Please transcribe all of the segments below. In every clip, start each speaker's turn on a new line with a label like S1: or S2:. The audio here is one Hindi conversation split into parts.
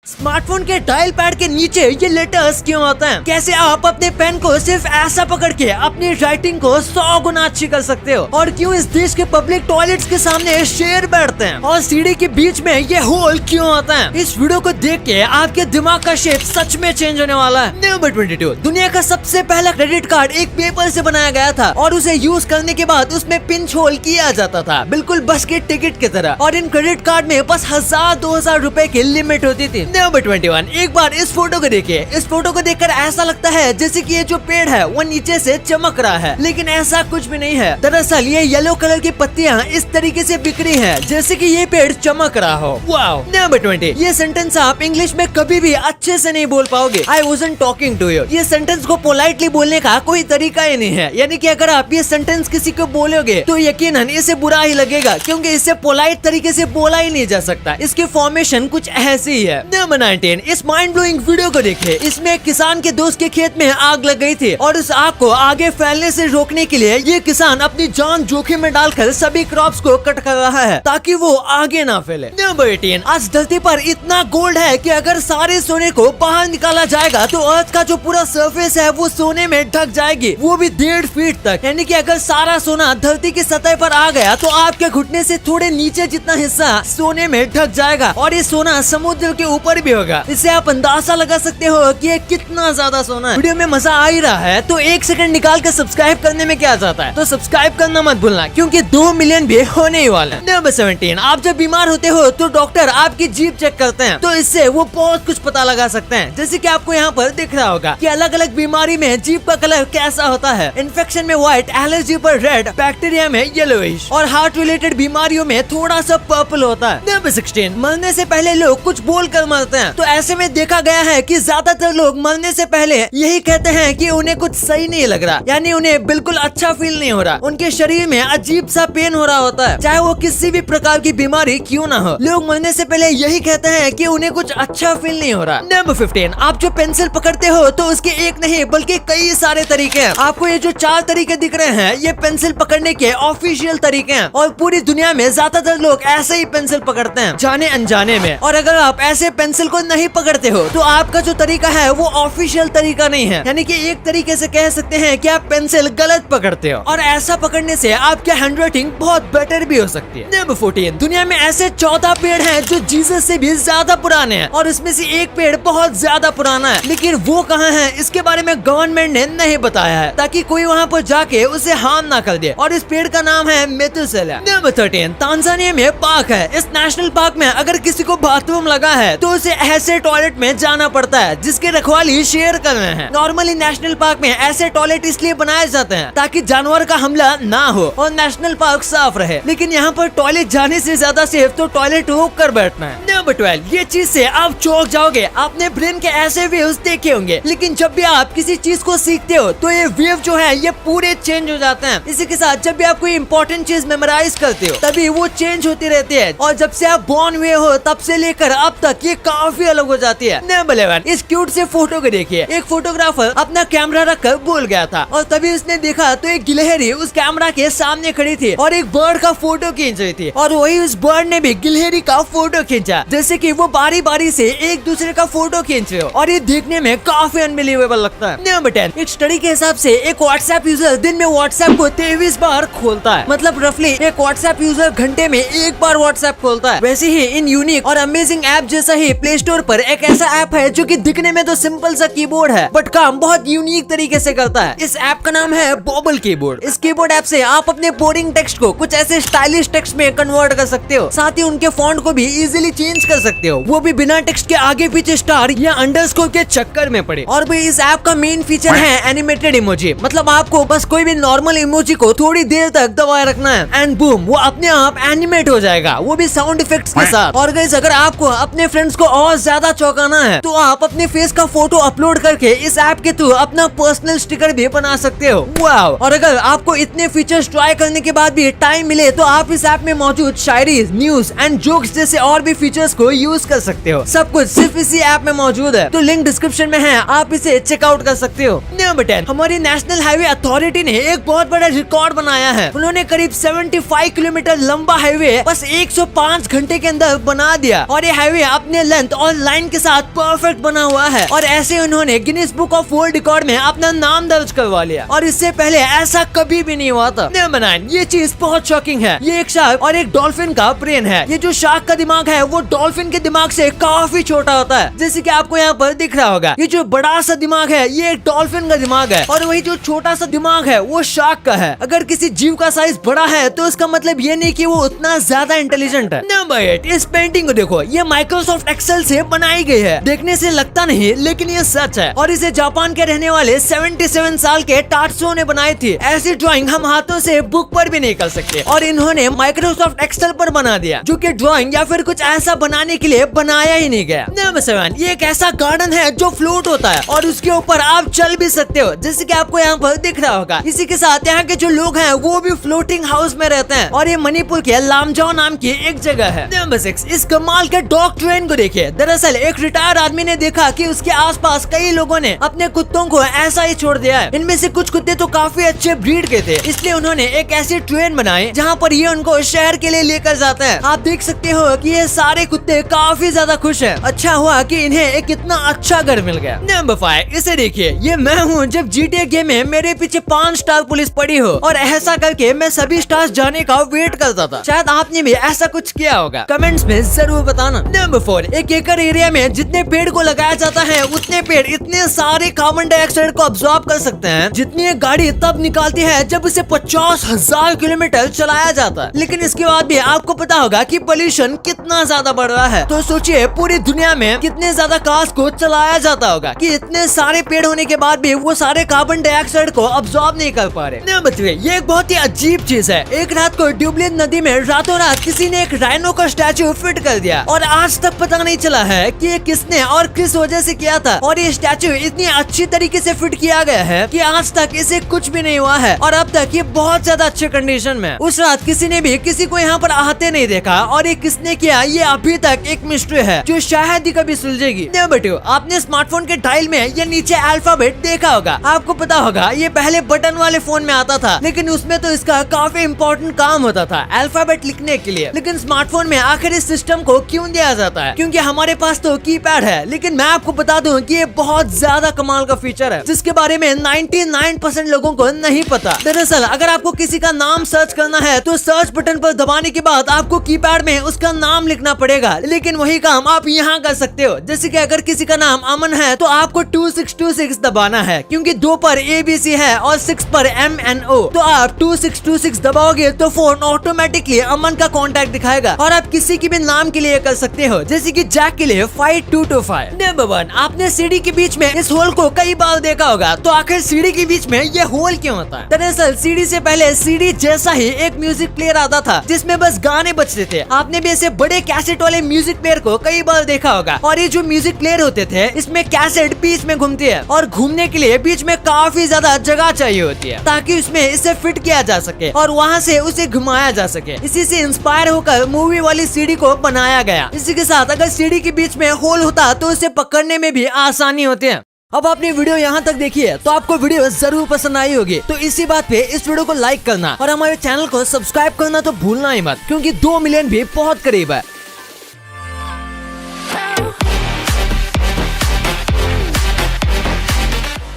S1: स्मार्टफोन के डायल पैड के नीचे ये लेटर्स क्यों होते हैं? कैसे आप अपने पेन को सिर्फ ऐसा पकड़ के अपनी राइटिंग को 100 गुना अच्छी कर सकते हो? और क्यों इस देश के पब्लिक टॉयलेट्स के सामने शेर बैठते हैं? और सीढ़ी के बीच में ये होल क्यों होता है? इस वीडियो को देख के आपके दिमाग का शेप सच में चेंज होने वाला है। नंबर 22, दुनिया का सबसे पहला क्रेडिट कार्ड एक पेपर से बनाया गया था और उसे यूज करने के बाद उसमें पिंच होल किया जाता था, बिल्कुल बस के टिकट की तरह। और इन क्रेडिट कार्ड में बस 1000-2000 रुपए की लिमिट होती थी। नंबर 21, एक बार इस फोटो को देखिए। इस फोटो को देखकर ऐसा लगता है जैसे कि ये जो पेड़ है वो नीचे से चमक रहा है, लेकिन ऐसा कुछ भी नहीं है। दरअसल ये येलो कलर की पत्तियां इस तरीके से बिखरी हैं जैसे कि ये पेड़ चमक रहा हो। वाओ। नंबर 20, ये सेंटेंस आप इंग्लिश में कभी भी अच्छे से नहीं बोल पाओगे। I wasn't talking to you। ये सेंटेंस को पोलाइटली बोलने का कोई तरीका ही नहीं है। यानी कि अगर आप ये सेंटेंस किसी को बोलोगे तो यकीनन इसे बुरा ही लगेगा, क्योंकि इसे पोलाइट तरीके से बोला ही नहीं जा सकता। इसकी फॉर्मेशन कुछ ऐसी ही है। नंबर 19, इस माइंड ब्लोइंग वीडियो को देखिए। इसमें एक किसान के दोस्त के खेत में आग लग गई थी और उस आग को आगे फैलने से रोकने के लिए ये किसान अपनी जान जोखिम में डालकर सभी क्रॉप्स को कट कर रहा है ताकि वो आगे ना फैले। नंबर 18, आज धरती पर इतना गोल्ड है कि अगर सारे सोने को बाहर निकाला जाएगा तो अर्थ का जो पूरा सरफेस है वो सोने में ढक जाएगी, वो भी 1.5 फीट तक। यानी कि अगर सारा सोना धरती की सतह पर आ गया तो आपके घुटने से थोड़े नीचे जितना हिस्सा सोने में ढक जाएगा और ये सोना समुद्र के ऊपर भी होगा। इससे आप अंदाजा लगा सकते हो कि ये कितना ज्यादा सोना है। वीडियो में मजा आ ही रहा है तो 1 सेकंड निकाल कर सब्सक्राइब करने में क्या जाता है, तो सब्सक्राइब करना मत भूलना, क्योंकि 2 मिलियन भी होने ही वाला है। नंबर 17, आप जब बीमार होते हो तो डॉक्टर आपकी जीभ चेक करते हैं, तो इससे वो बहुत कुछ पता लगा सकते हैं। जैसे कि आपको यहाँ पर दिख रहा होगा कि अलग अलग बीमारी में जीभ का कलर कैसा होता है। इन्फेक्शन में व्हाइट, एलर्जी पर रेड, बैक्टीरिया में येलोइश और हार्ट रिलेटेड बीमारियों में थोड़ा सा पर्पल होता है। नंबर 16, मरने से पहले लोग कुछ बोल कर मरते हैं, तो ऐसे में देखा गया है कि ज्यादातर लोग मरने से पहले यही कहते हैं कि उन्हें कुछ सही नहीं लग रहा, यानी उन्हें बिल्कुल अच्छा फील नहीं हो रहा। उनके शरीर में अजीब सा पेन हो रहा होता है, चाहे वो किसी भी प्रकार की बीमारी क्यों ना हो। लोग मरने से पहले यही कहते हैं कि उन्हें कुछ अच्छा फील नहीं हो रहा। नंबर 15, आप जो पेंसिल पकड़ते हो तो उसके एक नहीं बल्कि कई सारे तरीके हैं। आपको ये जो 4 तरीके दिख रहे हैं ये पेंसिल पकड़ने के ऑफिशियल तरीके हैं और पूरी दुनिया में ज्यादातर लोग ऐसे ही पेंसिल पकड़ते हैं, जाने अनजाने में। और अगर आप ऐसे पेंसिल को नहीं पकड़ते हो तो आपका जो तरीका है वो ऑफिशियल तरीका नहीं है, यानी कि एक तरीके से कह सकते हैं कि आप पेंसिल गलत पकड़ते हो और ऐसा पकड़ने से आपकी हैंडराइटिंग बहुत बेटर भी हो सकती है। नंबर 14, दुनिया में ऐसे 14 पेड़ हैं जो जीसस से भी ज्यादा पुराने हैं और उसमें से एक पेड़ बहुत ज्यादा पुराना है, लेकिन वो कहाँ है इसके बारे में गवर्नमेंट ने नहीं बताया है ताकि कोई वहाँ पर जाके उसे हार्म ना कर दे, और इस पेड़ का नाम है मेथुसेला। नंबर 13, तांजानिया में पार्क है। इस नेशनल पार्क में अगर किसी को बाथरूम लगा है तो उसे ऐसे टॉयलेट में जाना पड़ता है जिसके रखवाली शेयर कर रहे हैं। नॉर्मली नेशनल पार्क में ऐसे टॉयलेट इसलिए बनाए जाते हैं ताकि जानवर का हमला ना हो और नेशनल पार्क साफ रहे, लेकिन यहाँ पर टॉयलेट जाने से ज्यादा सेफ तो टॉयलेट रोक कर बैठना है। नंबर 12, ये चीज से आप चौंक जाओगे। आपने ब्रेन के ऐसे वेव्स देखे होंगे, लेकिन जब भी आप किसी चीज को सीखते हो तो ये वेव जो है ये पूरे चेंज हो जाते हैं। इसी के साथ जब भी आप कोई इंपॉर्टेंट चीज मेमोराइज करते हो तभी वो चेंज होती रहती है, और जब से आप बॉर्न हुए हो तब से लेकर अब तक ये काफी अलग हो जाती है। नंबर 11, इस क्यूट से फोटो को देखिए। एक फोटोग्राफर अपना कैमरा रखकर भूल गया था और तभी उसने देखा तो एक गिलहरी उस कैमरा के सामने खड़ी थी और एक बर्ड का फोटो खींच रही थी, और वही उस बर्ड ने भी गिलहरी का फोटो खींचा, जैसे कि वो बारी बारी से एक दूसरे का फोटो खींच रहे हो, और ये देखने में काफी अनबिलीवेबल लगता है। नंबर 10, एक स्टडी के हिसाब से एक व्हाट्सएप यूजर दिन में व्हाट्सएप को 23 बार खोलता है, मतलब रफली एक व्हाट्सएप यूजर घंटे में 1 बार व्हाट्सएप खोलता है। वैसे ही इन यूनिक और अमेजिंग ऐप जैसा ही प्ले स्टोर पर एक ऐसा ऐप है जो कि दिखने में तो सिंपल सा कीबोर्ड है बट काम बहुत यूनिक तरीके से करता है। इस ऐप का नाम है बॉबल कीबोर्ड। इस कीबोर्ड ऐप से आप अपने बोरिंग टेक्स्ट को कुछ ऐसे स्टाइलिश टेक्स्ट में कन्वर्ट कर सकते हो, साथ ही उनके फॉन्ट को भी इजीली चेंज कर सकते हो, वो भी बिना टेक्स्ट के आगे पीछे स्टार या अंडरस्कोर के चक्कर में पड़े। और भी इस ऐप का मेन फीचर है एनिमेटेड इमोजी, मतलब आपको बस कोई भी नॉर्मल इमोजी को थोड़ी देर तक दबाए रखना है एंड बूम वो अपने आप एनिमेट हो जाएगा, वो भी साउंड इफेक्ट्स के साथ। और गाइस, अगर आपको अपने फ्रेंड्स को और ज्यादा चौंकाना है तो आप अपने फेस का फोटो अपलोड करके इस ऐप के थ्रू अपना पर्सनल स्टिकर भी बना सकते हो। वाओ। और अगर आपको इतने फीचर्स ट्राई करने के बाद भी टाइम मिले तो आप इस ऐप में मौजूद शायरी, न्यूज एंड जोक्स जैसे और भी फीचर्स को यूज कर सकते हो। सब कुछ सिर्फ इसी ऐप में मौजूद है, तो लिंक डिस्क्रिप्शन में है, आप इसे चेकआउट कर सकते हो। नंबर 10, हमारी नेशनल हाईवे अथॉरिटी ने एक बहुत बड़ा रिकॉर्ड बनाया है। उन्होंने करीब 75 किलोमीटर लंबा हाईवे बस 105 घंटे के अंदर बना दिया, और ये हाईवे अपने लेंथ और लाइन के साथ परफेक्ट बना हुआ है और ऐसे उन्होंने Guinness book of world record में अपना नाम दर्ज करवा लिया और इससे पहले ऐसा कभी भी नहीं हुआ था। नंबर 9, ये चीज बहुत शॉकिंग है। ये एक शार्क और एक डॉल्फिन का ब्रेन है। ये जो शार्क का दिमाग है वो डॉल्फिन के दिमाग से काफी छोटा होता है, जैसे कि आपको यहाँ पर दिख रहा होगा। ये जो बड़ा सा दिमाग है ये एक डॉल्फिन का दिमाग है और वही जो छोटा सा दिमाग है वो शार्क का है। अगर किसी जीव का साइज बड़ा है तो इसका मतलब ये नहीं कि वो उतना ज्यादा इंटेलिजेंट है। नंबर 8, इस पेंटिंग को देखो, ये माइक्रोसॉफ्ट एक्सेल से बनाई गई है। देखने से लगता नहीं लेकिन ये सच है और इसे जापान के रहने वाले 77 साल के टाट्सो ने बनाई थी। ऐसी ड्राइंग हम हाथों से बुक पर भी नहीं कर सकते और इन्होंने माइक्रोसॉफ्ट एक्सेल पर बना दिया, जो कि ड्राइंग या फिर कुछ ऐसा बनाने के लिए बनाया ही नहीं गया। नंबर 7, ये एक ऐसा गार्डन है जो फ्लोट होता है और उसके ऊपर आप चल भी सकते हो, जैसे कि आपको यहाँ पर दिख रहा होगा। इसी के साथ यहाँ के जो लोग हैं वो भी फ्लोटिंग हाउस में रहते हैं और ये मणिपुर के लामजाओ नाम की एक जगह है। नंबर 6, इस कमाल के डॉग ट्रेन को देखिए। दरअसल एक रिटायर्ड आदमी ने देखा कि उसके आसपास कई लोगों ने अपने कुत्तों को ऐसा ही छोड़ दिया है। इनमें से कुछ कुत्ते तो काफी अच्छे ब्रीड के थे, इसलिए उन्होंने एक ऐसी ट्रेन बनाई जहाँ पर ये उनको शहर के लिए लेकर जाते हैं। आप देख सकते हो कि ये सारे कुत्ते काफी ज्यादा खुश हैं। अच्छा हुआ कि इन्हें एक इतना अच्छा घर मिल गया। नंबर 5, इसे देखिए, ये मैं हूँ जब GTA गेम में मेरे पीछे 5 स्टार पुलिस पड़ी हो और ऐसा करके मैं सभी स्टार्स जाने का वेट करता था। शायद आपने भी ऐसा कुछ किया होगा, कमेंट्स में जरूर बताना। नंबर 4, एक एकड़ एरिया में जितने पेड़ को लगाया जाता है उतने पेड़ इतने सारे कार्बन डाइऑक्साइड को अब्सॉर्ब कर सकते हैं जितनी एक गाड़ी तब निकालती है जब इसे 50,000 किलोमीटर चलाया जाता है। लेकिन इसके बाद भी आपको पता होगा कि पोल्यूशन कितना ज्यादा बढ़ रहा है। तो सोचिए पूरी दुनिया में कितने ज्यादा कार्स को चलाया जाता होगा कि इतने सारे पेड़ होने के बाद भी वो सारे कार्बन डाइऑक्साइड को अब्सॉर्ब नहीं कर पा रहे। नंबर 3, ये एक बहुत ही अजीब चीज है। एक रात को ड्यूबलिन नदी में रातों रात किसी ने एक राइनो का स्टैचू फिट कर दिया और आज तक पता नहीं चला है कि ये किसने और किस वजह से किया था। और ये स्टैचू इतनी अच्छी तरीके से फिट किया गया है कि आज तक इसे कुछ भी नहीं हुआ है और अब तक ये बहुत ज्यादा अच्छे कंडीशन में। उस रात किसी ने भी किसी को यहाँ पर आते नहीं देखा और ये किसने किया ये अभी तक एक मिस्ट्री है जो शायद ही कभी सुलझेगी। नंबर 2, आपने स्मार्टफोन के डायल में ये नीचे अल्फाबेट देखा होगा। आपको पता होगा ये पहले बटन वाले फोन में आता था, लेकिन उसमें तो इसका काफी इम्पोर्टेंट काम होता था अल्फाबेट लिखने के लिए। लेकिन स्मार्टफोन में आखिर इस सिस्टम को क्यों दिया जाता है? क्योंकि हमारे पास तो कीपैड है। लेकिन मैं आपको बता दूं कि ये बहुत ज्यादा कमाल का फीचर है जिसके बारे में 99% लोगों को नहीं पता। दरअसल अगर आपको किसी का नाम सर्च करना है तो सर्च बटन पर दबाने के बाद आपको कीपैड में उसका नाम लिखना पड़ेगा, लेकिन वही काम आप यहाँ कर सकते हो। जैसे कि अगर किसी का नाम अमन है तो आपको 2626 दबाना है, क्योंकि 2 पर ABC है और 6 पर MNO। तो आप 2626 दबाओगे तो फोन ऑटोमेटिकली अमन का कॉन्टैक्ट दिखाएगा और आप किसी की भी नाम के लिए कर सकते हो, जैसे कि जैक के लिए 5225। नंबर 1, आपने सीढ़ी के बीच में इस होल को कई बार देखा होगा। तो आखिर सीढ़ी के बीच में ये होल क्यों होता है? दरअसल सीढ़ी से पहले सीढ़ी जैसा ही एक म्यूजिक प्लेयर आता था जिसमें बस गाने बजते थे। आपने भी ऐसे बड़े कैसेट वाले म्यूजिक प्लेयर को कई बार देखा होगा और ये जो म्यूजिक प्लेयर होते थे इसमें कैसेट बीच में घूमती है और घूमने के लिए बीच में काफी ज्यादा जगह चाहिए होती है ताकि उसमें इसे फिट किया जा सके और वहाँ से उसे घुमाया जा सके। इसी से इंस्पायर होकर मूवी वाली सीढ़ी को बनाया गया। इसी के साथ अगर सीढ़ी के बीच में होल होता तो उसे पकड़ने में भी आसानी होती है। अब आपने वीडियो यहाँ तक देखी है तो आपको वीडियो जरूर पसंद आई होगी। तो इसी बात पे इस वीडियो को लाइक करना और हमारे चैनल को सब्सक्राइब करना तो भूलना ही मत, क्योंकि 2 मिलियन भी बहुत करीब है।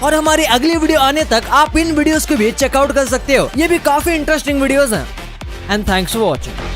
S1: और हमारी अगली वीडियो आने तक आप इन वीडियोस को भी चेकआउट कर सकते हो। ये भी काफी इंटरेस्टिंग वीडियोस हैं। And thanks for watching.